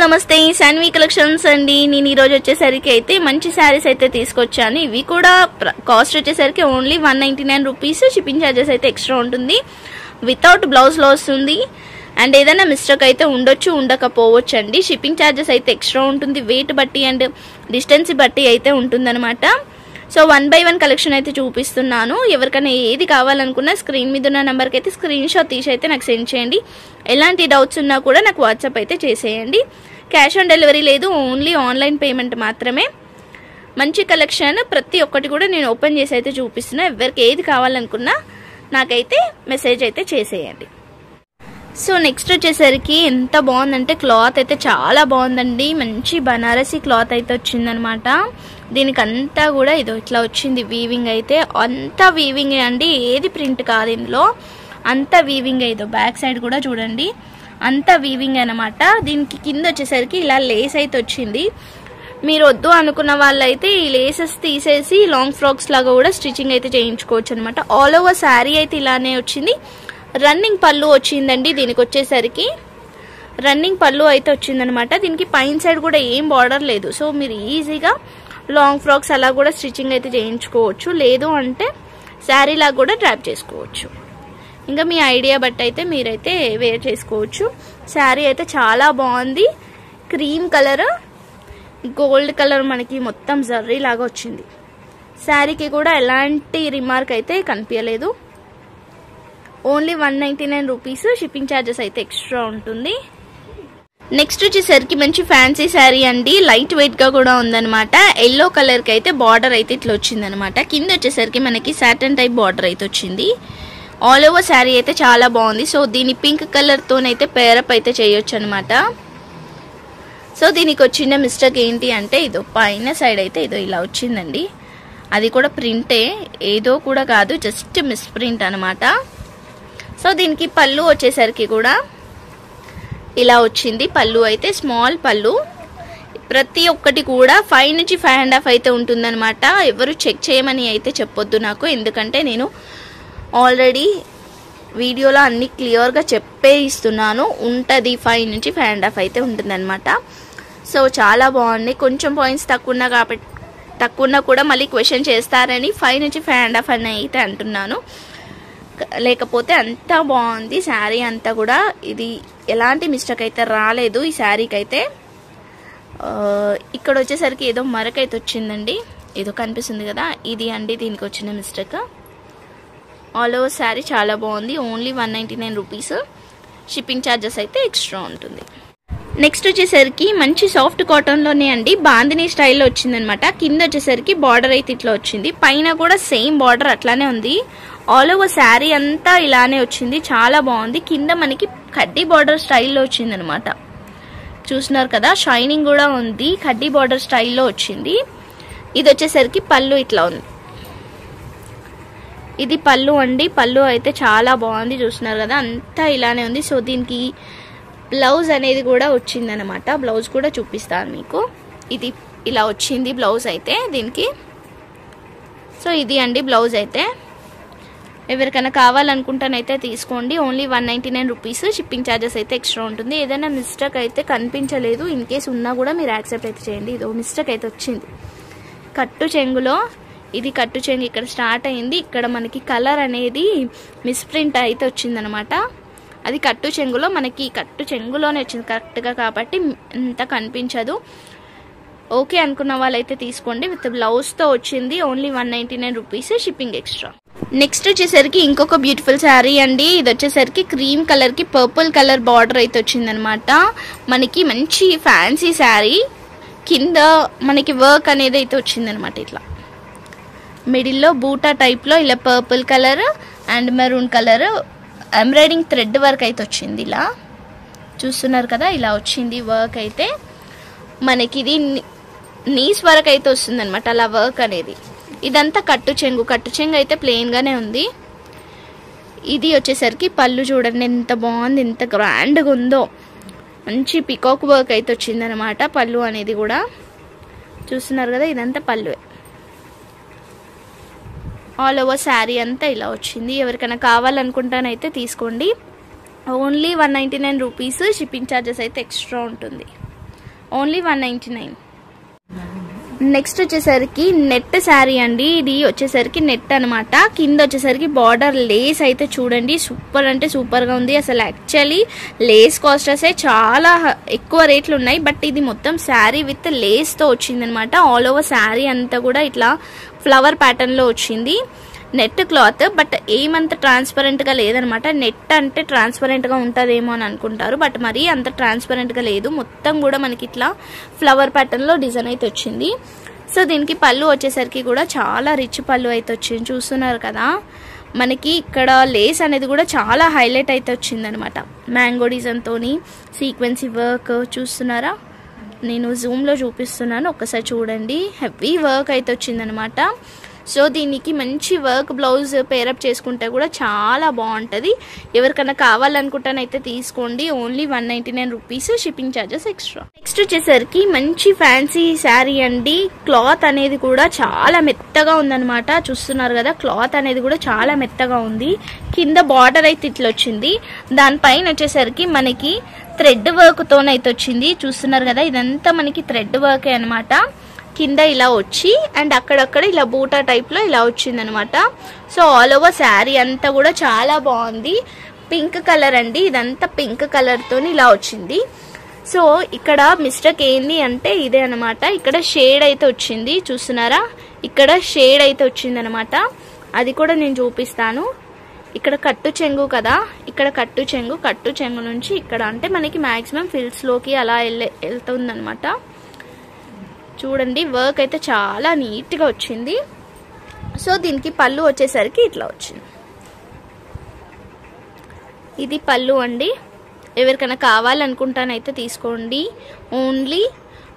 నమస్తే శాన్వి కలెక్షన్స్ అండి. నేను ఈ రోజు వచ్చేసరికి అయితే మంచి శారీస్ అయితే తీసుకొచ్చాను. ఇవి కూడా కాస్ట్ వచ్చేసరికి ఓన్లీ 199 రూపీస్. షిప్పింగ్ ఛార్జెస్ అయితే ఎక్స్ట్రా ఉంటుంది. వితౌట్ బ్లౌజ్ లో వస్తుంది. అండ్ ఏదైనా మిస్టేక్ అయితే ఉండొచ్చు, ఉండకపోవచ్చు అండి. షిప్పింగ్ ఛార్జెస్ అయితే ఎక్స్ట్రా ఉంటుంది. వెయిట్ బట్టి అండ్ డిస్టెన్స్ బట్టి అయితే ఉంటుందన్నమాట. సో 1 by 1 కలెక్షన్ అయితే చూపిస్తున్నాను. ఎవరికైనా ఏది కావాలనుకున్నా స్క్రీన్ మీద ఉన్న నెంబర్కి అయితే స్క్రీన్ షాట్ తీసి అయితే నాకు సెండ్ చేయండి. ఎలాంటి డౌట్స్ ఉన్నా కూడా నాకు వాట్సాప్ అయితే చేసేయండి. క్యాష్ ఆన్ డెలివరీ లేదు, ఓన్లీ ఆన్లైన్ పేమెంట్ మాత్రమే. మంచి కలెక్షన్ ప్రతి ఒక్కటి కూడా నేను ఓపెన్ చేసి అయితే చూపిస్తున్నా. ఎవరికి ఏది కావాలనుకున్నా నాకైతే మెసేజ్ అయితే చేసేయండి. సో నెక్స్ట్ వచ్చేసరికి ఎంత బాగుందంటే క్లాత్ అయితే చాలా బాగుందండి. మంచి బనారసి క్లాత్ అయితే వచ్చిందనమాట. దీనికి అంతా కూడా ఇదో ఇట్లా వచ్చింది వీవింగ్ అయితే. అంతా వీవింగ్ అండి, ఏది ప్రింట్ కాదు ఇందులో. అంతా వీవింగ్ ఇదో బ్యాక్ సైడ్ కూడా చూడండి, అంతా వీవింగ్ అనమాట. దీనికి కింద వచ్చేసరికి ఇలా లేస్ అయితే వచ్చింది. మీరు వద్దు అనుకున్న వాళ్ళైతే ఈ లేసెస్ తీసేసి లాంగ్ ఫ్రాక్స్ లాగా కూడా స్టిచ్చింగ్ అయితే చేయించుకోవచ్చు అనమాట. ఆల్ ఓవర్ శారీ అయితే ఇలానే వచ్చింది. రన్నింగ్ పళ్ళు వచ్చిందండి. దీనికి వచ్చేసరికి రన్నింగ్ పళ్ళు అయితే వచ్చిందనమాట. దీనికి పైన సైడ్ కూడా ఏం బార్డర్ లేదు. సో మీరు ఈజీగా లాంగ్ ఫ్రాక్స్ అలా కూడా స్టిచ్చింగ్ అయితే చేయించుకోవచ్చు. లేదు అంటే శారీ లాగా కూడా డ్రాప్ చేసుకోవచ్చు. ఇంకా మీ ఐడియా బట్టి అయితే మీరైతే వేర్ చేసుకోవచ్చు. శారీ అయితే చాలా బాగుంది. క్రీమ్ కలర్, గోల్డ్ కలర్ మనకి మొత్తం జర్రీ లాగా వచ్చింది. శారీకి కూడా ఎలాంటి రిమార్క్ అయితే కనిపించలేదు. Only 199 rupees. షిప్పింగ్ ఛార్జెస్ అయితే ఎక్స్ట్రా ఉంటుంది. నెక్స్ట్ వచ్చేసరికి మంచి ఫ్యాన్సీ శారీ అండి. లైట్ వెయిట్ గా కూడా ఉందన్నమాట. ఎల్లో కలర్ కి అయితే బార్డర్ అయితే ఇట్లా వచ్చిందనమాట. కింద వచ్చేసరికి మనకి సాటన్ టైప్ బార్డర్ అయితే వచ్చింది. ఆల్ ఓవర్ శారీ అయితే చాలా బాగుంది. సో దీని పింక్ కలర్ తోనైతే పేరప్ అయితే చేయొచ్చు అనమాట. సో దీనికి వచ్చిన మిస్టేక్ ఏంటి అంటే ఇదో పైన సైడ్ అయితే ఇదో ఇలా వచ్చిందండి. అది కూడా ప్రింటే, ఏదో కూడా కాదు, జస్ట్ మిస్ ప్రింట్ అనమాట. సో దీనికి పళ్ళు వచ్చేసరికి కూడా ఇలా వచ్చింది. పళ్ళు అయితే స్మాల్ పళ్ళు. ప్రతి ఒక్కటి కూడా 5 నుంచి 5.5 అయితే ఉంటుందన్నమాట. ఎవరు చెక్ చేయమని అయితే చెప్పొద్దు నాకు, ఎందుకంటే నేను ఆల్రెడీ వీడియోలో అన్ని క్లియర్గా చెప్పే ఇస్తున్నాను. ఉంటుంది 5 నుంచి 5.5 అయితే ఉంటుందన్నమాట. సో చాలా బాగుంది. కొంచెం పాయింట్స్ తక్కువ కూడా మళ్ళీ క్వశ్చన్ చేస్తారని 5 నుంచి 5.5 అని అయితే అంటున్నాను. లేకపోతే అంతా బాగుంది శారీ అంతా కూడా. ఇది ఎలాంటి మిస్టేక్ అయితే రాలేదు ఈ శారీకి అయితే. ఇక్కడ వచ్చేసరికి ఏదో మరకైతే వచ్చిందండి. ఏదో కనిపిస్తుంది కదా, ఇది అండి దీనికి వచ్చిన మిస్టేక్. ఆల్ ఓవర్ శారీ చాలా బాగుంది. Only 199 rupees. షిప్పింగ్ ఛార్జెస్ అయితే ఎక్స్ట్రా ఉంటుంది. నెక్స్ట్ వచ్చేసరికి మంచి సాఫ్ట్ కాటన్ లోనే అండి, బాందిని స్టైల్లో వచ్చిందనమాట. కింద వచ్చేసరికి బార్డర్ అయితే ఇట్లా వచ్చింది. పైన కూడా సేమ్ బార్డర్ అట్లానే ఉంది. ఆల్ ఓవర్ శారీ అంతా ఇలానే వచ్చింది. చాలా బాగుంది. కింద మనకి కడ్డీ బార్డర్ స్టైల్లో వచ్చింది అనమాట. చూస్తున్నారు కదా, షైనింగ్ కూడా ఉంది. కడ్డీ బార్డర్ స్టైల్లో వచ్చింది. ఇది వచ్చేసరికి పళ్ళు ఇట్లా ఉంది. ఇది పళ్ళు అండి. పళ్ళు అయితే చాలా బాగుంది. చూస్తున్నారు కదా, అంతా ఇలానే ఉంది. సో దీనికి బ్లౌజ్ అనేది కూడా వచ్చింది అనమాట. బ్లౌజ్ కూడా చూపిస్తాను మీకు. ఇది ఇలా వచ్చింది బ్లౌజ్ అయితే దీనికి. సో ఇది అండి బ్లౌజ్ అయితే. ఎవరికైనా కావాలనుకుంటానైతే తీసుకోండి. Only 199 rupees. షిప్పింగ్ ఛార్జెస్ అయితే ఎక్స్ట్రా ఉంటుంది. ఏదైనా మిస్టేక్ అయితే కనిపించలేదు, ఇన్ కేస్ ఉన్నా కూడా మీరు యాక్సెప్ట్ అయితే చేయండి. ఇదో మిస్టేక్ అయితే వచ్చింది. కట్టు చెంగులో ఇది కట్టు చెంగు ఇక్కడ స్టార్ట్ అయింది. ఇక్కడ మనకి కలర్ అనేది మిస్ప్రింట్ అయితే వచ్చిందనమాట. అది కట్టు చెంగులో మనకి కట్టు చెంగులోనే వచ్చింది కరెక్ట్గా, కాబట్టి ఇంత కనిపించదు. ఓకే అనుకున్న వాళ్ళైతే తీసుకోండి. విత్ బ్లౌజ్తో వచ్చింది. Only 199 rupees. Shipping extra. Next వచ్చేసరికి ఇంకొక బ్యూటిఫుల్ శారీ అండి. ఇది వచ్చేసరికి క్రీమ్ కలర్ కి పర్పుల్ కలర్ బార్డర్ అయితే వచ్చిందనమాట. మనకి మంచి ఫ్యాన్సీ శారీ. కింద మనకి వర్క్ అనేది అయితే వచ్చిందనమాట. ఇట్లా మిడిల్లో బూటా టైప్ లో ఇలా purple colour and maroon colour embroidering thread work అయితే వచ్చింది. ఇలా చూస్తున్నారు కదా, ఇలా వచ్చింది వర్క్ అయితే. మనకి ఇది నీస్ వర్క్ అయితే వస్తుంది అనమాట, అలా వర్క్ అనేది. ఇదంతా కట్టు చెంగు అయితే ప్లెయిన్ గానే ఉంది. ఇది వచ్చేసరికి పళ్ళు చూడండి ఎంత బాగుంది, ఎంత గ్రాండ్గా ఉందో. మంచి పికాక్ వర్క్ అయితే వచ్చింది అనమాట పళ్ళు అనేది కూడా. చూస్తున్నారు కదా, ఇదంతా పళ్ళు. ఆల్ ఓవర్ శారీ అంతా ఇలా వచ్చింది. ఎవరికైనా కావాలనుకుంటానైతే తీసుకోండి. Only 199 rupees. షిప్పింగ్ ఛార్జెస్ అయితే ఎక్స్ట్రా ఉంటుంది. ఓన్లీ 199. నెక్స్ట్ వచ్చేసరికి నెట్ శారీ అండి. ఇది వచ్చేసరికి నెట్ అనమాట. కింద వచ్చేసరికి బార్డర్ లేస్ అయితే చూడండి సూపర్ అంటే సూపర్గా ఉంది. అసలు యాక్చువల్లీ లేస్ కాస్టెస్ చాలా ఎక్కువ రేట్లు ఉన్నాయి. బట్ ఇది మొత్తం శారీ విత్ లేస్తో వచ్చింది అనమాట. ఆల్ ఓవర్ శారీ అంతా కూడా ఇట్లా ఫ్లవర్ ప్యాటర్న్లో వచ్చింది. నెట్ క్లాత్ బట్ ఏమంత ట్రాన్స్పరెంట్గా లేదనమాట. నెట్ అంటే ట్రాన్స్పరెంట్గా ఉంటుందేమో అని అనుకుంటారు, బట్ మరీ అంత ట్రాన్స్పరెంట్గా లేదు. మొత్తం కూడా మనకి ఇట్లా ఫ్లవర్ ప్యాటర్న్లో డిజైన్ అయితే వచ్చింది. సో దీనికి పళ్ళు వచ్చేసరికి కూడా చాలా రిచ్ పళ్ళు అయితే వచ్చింది. చూస్తున్నారు కదా, మనకి ఇక్కడ లేస్ అనేది కూడా చాలా హైలైట్ అయితే వచ్చిందనమాట. మ్యాంగో డిజైన్తో సీక్వెన్సీ వర్క్ చూస్తున్నారా, నేను జూమ్లో చూపిస్తున్నాను, ఒక్కసారి చూడండి. హెవీ వర్క్ అయితే వచ్చిందనమాట. సో దీనికి మంచి వర్క్ బ్లౌజ్ పేరప్ చేసుకుంటే కూడా చాలా బాగుంటుంది. ఎవరికైనా కావాలనుకుంటానైతే తీసుకోండి. Only 199 rupees, shipping charges extra. Next వచ్చేసరికి మంచి ఫ్యాన్సీ శారీ అండి. క్లాత్ అనేది కూడా చాలా మెత్తగా ఉందన్నమాట. చూస్తున్నారు కదా, క్లాత్ అనేది కూడా చాలా మెత్తగా ఉంది. కింద బార్డర్ అయితే ఇట్లా వచ్చింది. దానిపైన వచ్చేసరికి మనకి థ్రెడ్ వర్క్ తోనైతే వచ్చింది. చూస్తున్నారు కదా, ఇదంతా మనకి థ్రెడ్ వర్కే అనమాట. కింద ఇలా వచ్చి అండ్ అక్కడక్కడ ఇలా బూటా టైప్లో ఇలా వచ్చింది అనమాట. సో ఆల్ ఓవర్ శారీ అంతా కూడా చాలా బాగుంది. పింక్ కలర్ అండి, ఇదంతా పింక్ కలర్తో ఇలా వచ్చింది. సో ఇక్కడ మిస్టేక్ ఏంది అంటే ఇదే అనమాట. ఇక్కడ షేడ్ అయితే వచ్చింది, చూస్తున్నారా, ఇక్కడ షేడ్ అయితే వచ్చింది అనమాట. అది కూడా నేను చూపిస్తాను. ఇక్కడ కట్టు చెంగు కదా, ఇక్కడ కట్టు చెంగు నుంచి ఇక్కడ అంటే మనకి మ్యాక్సిమం ఫిల్స్లోకి అలా వెళ్తుందనమాట. చూడండి, వర్క్ అయితే చాలా నీట్గా వచ్చింది. సో దీనికి పళ్ళు వచ్చేసరికి ఇట్లా వచ్చింది. ఇది పళ్ళు అండి. ఎవరికైనా కావాలనుకుంటానైతే తీసుకోండి. ఓన్లీ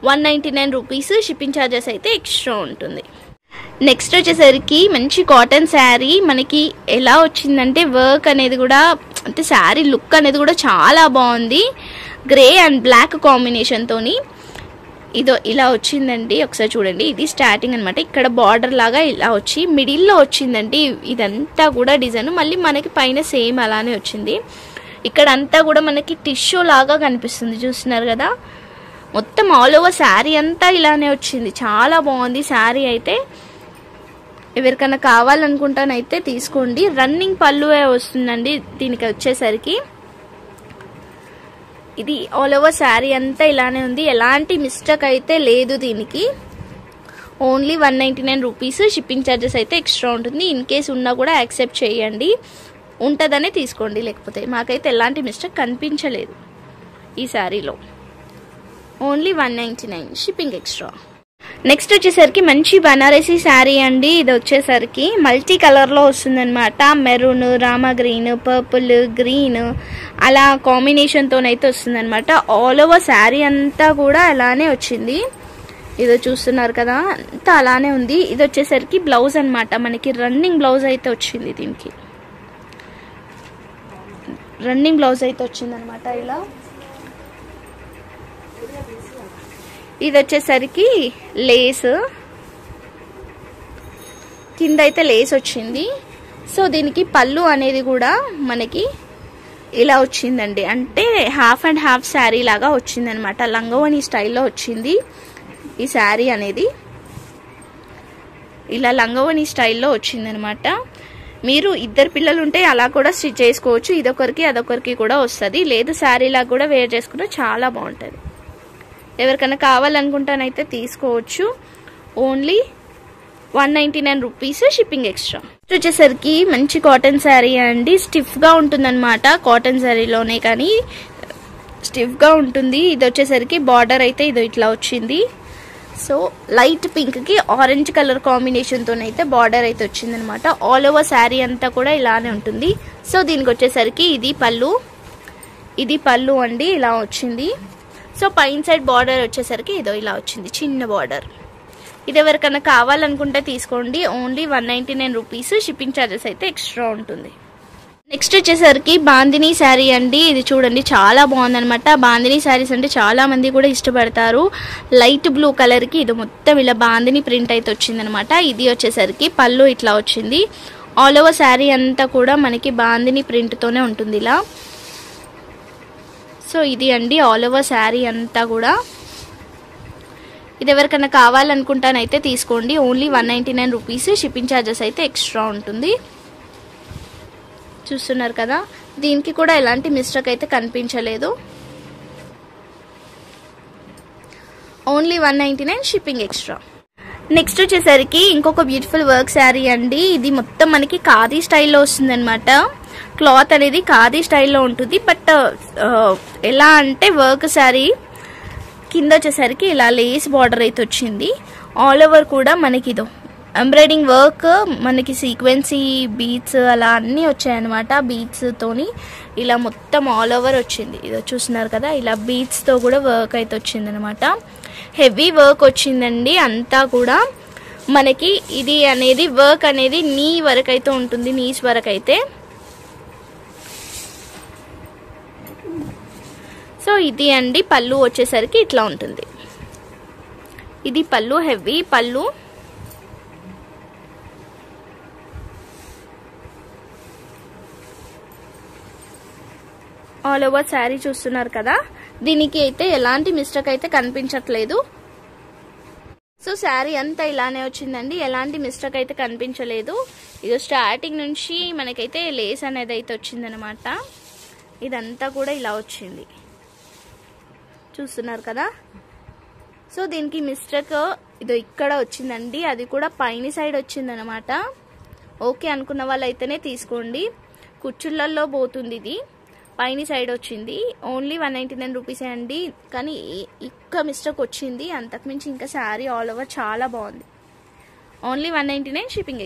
199 రూపీస్, షిప్పింగ్ ఛార్జెస్ అయితే ఎక్స్ట్రా ఉంటుంది. నెక్స్ట్ వచ్చేసరికి మంచి కాటన్ శారీ. మనకి ఎలా వచ్చిందంటే వర్క్ అనేది కూడా అంటే శారీ లుక్ అనేది కూడా చాలా బాగుంది. గ్రే అండ్ బ్లాక్ కాంబినేషన్తోని ఇదో ఇలా వచ్చిందండి. ఒకసారి చూడండి, ఇది స్టార్టింగ్ అనమాట. ఇక్కడ బార్డర్ లాగా ఇలా వచ్చి మిడిల్లో వచ్చిందండి. ఇదంతా కూడా డిజైన్ మళ్ళీ మనకి పైన సేమ్ అలానే వచ్చింది. ఇక్కడ అంతా కూడా మనకి టిష్యూ లాగా కనిపిస్తుంది, చూస్తున్నారు కదా. మొత్తం ఆల్ ఓవర్ శారీ అంతా ఇలానే వచ్చింది. చాలా బాగుంది శారీ అయితే. ఎవరికైనా కావాలనుకుంటానైతే తీసుకోండి. రన్నింగ్ పళ్ళువే వస్తుందండి దీనికి వచ్చేసరికి. ఇది ఆల్ ఓవర్ శారీ అంతా ఇలానే ఉంది, ఎలాంటి మిస్టేక్ అయితే లేదు దీనికి. ఓన్లీ 199 రూపీస్, షిప్పింగ్ ఛార్జెస్ అయితే ఎక్స్ట్రా ఉంటుంది. ఇన్ కేస్ ఉన్నా కూడా యాక్సెప్ట్ చేయండి, ఉంటుందనే తీసుకోండి. లేకపోతే మాకైతే ఎలాంటి మిస్టేక్ కనిపించలేదు ఈ శారీలో. Only 199, shipping extra. నెక్స్ట్ వచ్చేసరికి మంచి బనారసీ శారీ అండి. ఇది వచ్చేసరికి మల్టీ కలర్లో వస్తుందన్నమాట. Maroon, Rama green, purple, green అలా కాంబినేషన్తోనైతే వస్తుందన్నమాట. ఆల్ ఓవర్ శారీ అంతా కూడా అలానే వచ్చింది. ఇదో చూస్తున్నారు కదా, అంతా అలానే ఉంది. ఇది వచ్చేసరికి బ్లౌజ్ అనమాట. మనకి రన్నింగ్ బ్లౌజ్ అయితే వచ్చింది. దీనికి రన్నింగ్ బ్లౌజ్ అయితే వచ్చిందనమాట. ఇలా ఇది వచ్చేసరికి లేస్, కింద అయితే లేస్ వచ్చింది. సో దీనికి పళ్ళు అనేది కూడా మనకి ఇలా వచ్చిందండి. అంటే హాఫ్ అండ్ హాఫ్ శారీ లాగా వచ్చిందనమాట. లంగవని స్టైల్లో వచ్చింది ఈ శారీ అనేది. ఇలా లంగవని స్టైల్లో వచ్చిందనమాట. మీరు ఇద్దరు పిల్లలు ఉంటే అలా కూడా స్టిచ్ చేసుకోవచ్చు. ఇదొకరికి అదొకరికి కూడా వస్తుంది. లేదు శారీలాగా కూడా వేర్ చేసుకుంటే చాలా బాగుంటుంది. ఎవరికైనా కావాలనుకుంటానైతే తీసుకోవచ్చు. Only 199 rupees, shipping extra. వచ్చేసరికి మంచి కాటన్ శారీ అండి. స్టిఫ్గా ఉంటుందన్నమాట. కాటన్ శారీలోనే కానీ స్టిఫ్గా ఉంటుంది. ఇది వచ్చేసరికి బార్డర్ అయితే ఇది ఇట్లా వచ్చింది. సో లైట్ పింక్కి ఆరెంజ్ కలర్ కాంబినేషన్తోనైతే బార్డర్ అయితే వచ్చిందనమాట. ఆల్ ఓవర్ శారీ అంతా కూడా ఇలానే ఉంటుంది. సో దీనికి వచ్చేసరికి ఇది పళ్ళు అండి, ఇలా వచ్చింది. సో పైన సైడ్ బార్డర్ వచ్చేసరికి ఇదో ఇలా వచ్చింది, చిన్న బార్డర్. ఇది ఎవరికైనా కావాలనుకుంటే తీసుకోండి. ఓన్లీ 199 రూపీస్, షిప్పింగ్ ఛార్జెస్ అయితే ఎక్స్ట్రా ఉంటుంది. నెక్స్ట్ వచ్చేసరికి బాందినీ శారీ అండి. ఇది చూడండి చాలా బాగుందనమాట. బాందినీ శారీస్ అంటే చాలా మంది కూడా ఇష్టపడతారు. లైట్ బ్లూ కలర్కి ఇది మొత్తం ఇలా బాందినీ ప్రింట్ అయితే వచ్చిందనమాట. ఇది వచ్చేసరికి పళ్ళు ఇట్లా వచ్చింది. ఆల్ ఓవర్ శారీ అంతా కూడా మనకి బాందినీ ప్రింట్తోనే ఉంటుంది ఇలా. సో ఇది అండి ఆల్ ఓవర్ శారీ అంతా కూడా ఇది ఎవరికైనా కావాలనుకుంటానైతే తీసుకోండి. Only 199 rupees. షిప్పింగ్ ఛార్జెస్ అయితే ఎక్స్ట్రా ఉంటుంది. చూస్తున్నారు కదా, దీనికి కూడా ఎలాంటి మిస్టేక్ అయితే కనిపించలేదు. Only 199 shipping extra. నెక్స్ట్ వచ్చేసరికి ఇంకొక బ్యూటిఫుల్ వర్క్ శారీ అండి. ఇది మొత్తం మనకి ఖాదీ స్టైల్లో వస్తుంది అనమాట. క్లాత్ అనేది ఖాదీ స్టైల్లో ఉంటుంది. బట్ ఎలా అంటే వర్క్ శారీ కింద వచ్చేసరికి ఇలా లేస్ బార్డర్ అయితే వచ్చింది. ఆల్ ఓవర్ కూడా మనకి ఇదో ఎంబ్రాయిడింగ్ వర్క్, మనకి సీక్వెన్సీ బీడ్స్ అలా అన్నీ వచ్చాయన్నమాట. బీడ్స్ తోని ఇలా మొత్తం ఆల్ ఓవర్ వచ్చింది. ఇదో చూస్తున్నారు కదా, ఇలా బీడ్స్ తో కూడా వర్క్ అయితే వచ్చింది అనమాట. హెవీ వర్క్ వచ్చిందండి అంతా కూడా. మనకి ఇది అనేది వర్క్ అనేది నీ వరకు అయితే ఉంటుంది, నీస్ వరకు అయితే. సో ఇది అండి పళ్ళు వచ్చేసరికి ఇట్లా ఉంటుంది. ఇది పళ్ళు, హెవీ పళ్ళు. ఆల్ ఓవర్ శారీ చూస్తున్నారు కదా, దీనికి అయితే ఎలాంటి మిస్టేక్ అయితే కనిపించట్లేదు. సో శారీ అంతా ఇలానే వచ్చిందండి, ఎలాంటి మిస్టేక్ అయితే కనిపించలేదు. ఇది స్టార్టింగ్ నుంచి మనకైతే లేస్ అనేది అయితే వచ్చిందనమాట. ఇదంతా కూడా ఇలా వచ్చింది, చూస్తున్నారు కదా. సో దీనికి మిస్టేక్ ఇదో ఇక్కడ వచ్చిందండి, అది కూడా పైన సైడ్ వచ్చిందనమాట. ఓకే అనుకున్న వాళ్ళు అయితేనే తీసుకోండి. కుచ్చుళ్ళల్లో పోతుంది, ఇది పైన సైడ్ వచ్చింది. ఓన్లీ 199 రూపీసే అండి. కానీ ఇక్క మిస్టేక్ వచ్చింది, అంతకుమించి ఇంకా శారీ ఆల్ ఓవర్ చాలా బాగుంది. Only 199 shipping.